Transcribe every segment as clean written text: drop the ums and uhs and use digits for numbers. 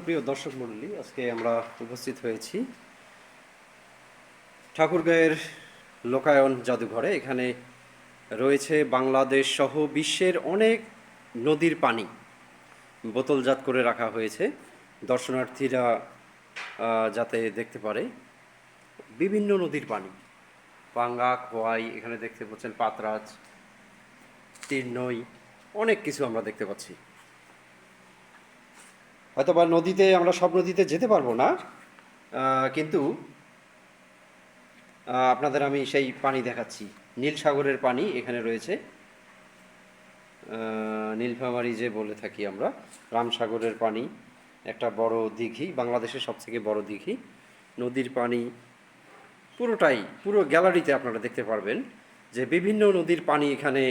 প্রিয় দর্শক মণ্ডলী, আজকে আমরা উপস্থিত হয়েছি ঠাকুরগাঁয়ের লোকায়ন জাদুঘরে। এখানে রয়েছে বাংলাদেশ সহ বিশ্বের অনেক নদীর পানি বোতলজাত করে রাখা হয়েছে দর্শনার্থীরা যাতে দেখতে পারে। বিভিন্ন নদীর পানি, পাঙ্গা, খোয়াই, এখানে দেখতে পাচ্ছেন পাতরাজ, তীর্ণই, অনেক কিছু আমরা দেখতে পাচ্ছি। হয়তো বা নদীতে আমরা সব নদীতে যেতে পারবো না, কিন্তু আপনাদের আমি সেই পানি দেখাচ্ছি। নীল সাগরের পানি এখানে রয়েছে, নীলফামারী যে বলে থাকি আমরা, রামসাগরের পানি, একটা বড় দিঘি, বাংলাদেশের সবথেকে বড় দিঘি। নদীর পানি পুরোটাই, পুরো গ্যালারিতে আপনারা দেখতে পারবেন যে বিভিন্ন নদীর পানি এখানে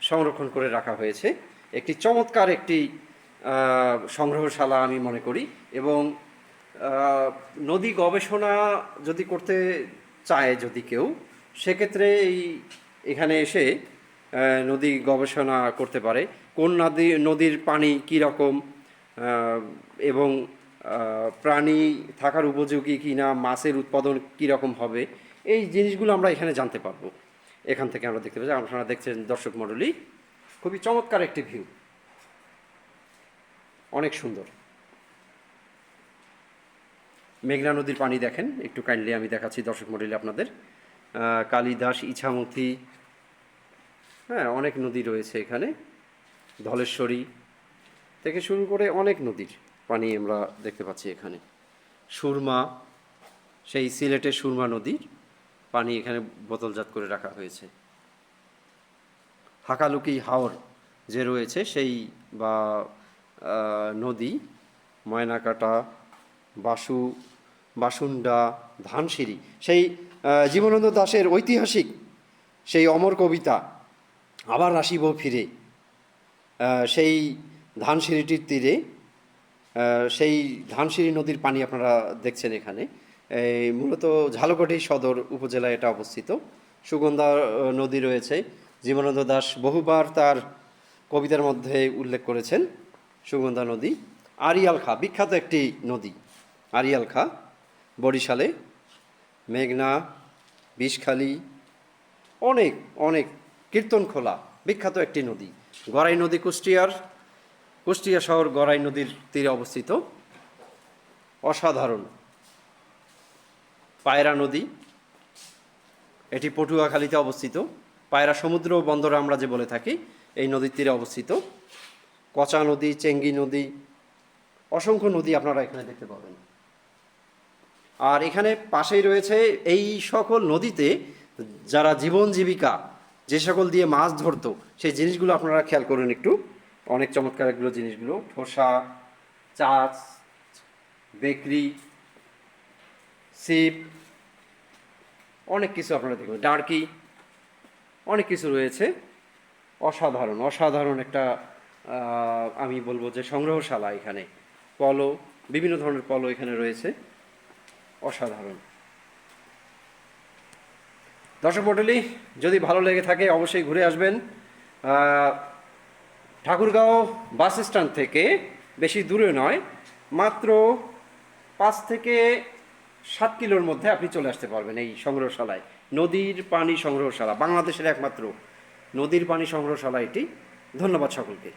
সংরক্ষণ করে রাখা হয়েছে। একটি চমৎকার একটি সংগ্রহশালা আমি মনে করি। এবং নদী গবেষণা যদি করতে চায় যদি কেউ, সেক্ষেত্রে এখানে এসে নদী গবেষণা করতে পারে। কোন নদীর পানি কী রকম এবং প্রাণী থাকার উপযোগী কি না, মাছের উৎপাদন কী রকম হবে, এই জিনিসগুলো আমরা এখানে জানতে পারবো। এখান থেকে আমরা দেখতে পাচ্ছি, আপনারা দেখছেন দর্শক মণ্ডলী, খুবই চমৎকার একটি ভিউ, অনেক সুন্দর। মেঘনা নদীর পানি দেখেন, একটু কাইন্ডলি আমি দেখাচ্ছি দর্শক মণ্ডলী আপনাদের। কালিদাস, ইছামতি, হ্যাঁ, অনেক নদী রয়েছে এখানে। ধলেশ্বরী থেকে শুরু করে অনেক নদীর পানি আমরা দেখতে পাচ্ছি এখানে। সুরমা, সেই সিলেটের সুরমা নদীর পানি এখানে বোতলজাত করে রাখা হয়েছে। হাকালুকি হাওর যে রয়েছে সেই বা নদী, ময়নাকাটা, বাসুন্ডা, ধানসিঁড়ি, সেই জীবনানন্দ দাশের ঐতিহাসিক সেই অমর কবিতা আবার আসিব ফিরে, সেই ধানসিঁড়িটির তীরে, সেই ধানসিঁড়ি নদীর পানি আপনারা দেখছেন এখানে। মূলত ঝালকাঠি সদর উপজেলায় এটা অবস্থিত। সুগন্ধা নদী রয়েছে, জীবনানন্দ দাশ বহুবার তার কবিতার মধ্যে উল্লেখ করেছেন সুগন্ধা নদী। আড়িয়াল খাঁ, বিখ্যাত একটি নদী আড়িয়াল খাঁ, বরিশালে। মেঘনা, বিষখালী, অনেক অনেক, কীর্তনখোলা, বিখ্যাত একটি নদী। গড়াই নদী কুষ্টিয়া শহর গড়াই নদীর তীরে অবস্থিত, অসাধারণ। পায়রা নদী, এটি পটুয়াখালীতে অবস্থিত। পায়রা সমুদ্র বন্দর আমরা যে বলে থাকি, এই নদীর তীরে অবস্থিত। কচা নদী, চেঙ্গি নদী, অসংখ্য নদী আপনারা এখানে দেখতে পাবেন। আর এখানে পাশেই রয়েছে এই সকল নদীতে যারা জীবন জীবিকা, যে সকল দিয়ে মাছ ধরতো, সেই জিনিসগুলো আপনারা খেয়াল করুন একটু। অনেক চমৎকার এগুলো জিনিসগুলো, ঠোসা, চাচ, বেকরি, ছিপ, অনেক কিছু আপনারা দেখবেন, ডাঁড়কি, অনেক কিছু রয়েছে। অসাধারণ অসাধারণ একটা আমি বলবো যে সংগ্রহশালা এখানে। পলো, বিভিন্ন ধরনের পলো এখানে রয়েছে, অসাধারণ। দর্শক মণ্ডলী, যদি ভালো লেগে থাকে অবশ্যই ঘুরে আসবেন। ঠাকুরগাঁও বাস স্ট্যান্ড থেকে বেশি দূরে নয়, মাত্র 5 থেকে 7 কিলোর মধ্যে আপনি চলে আসতে পারবেন এই সংগ্রহশালায়। নদীর পানি সংগ্রহশালা, বাংলাদেশের একমাত্র নদীর পানি সংগ্রহশালা এটি। ধন্যবাদ সকলকে।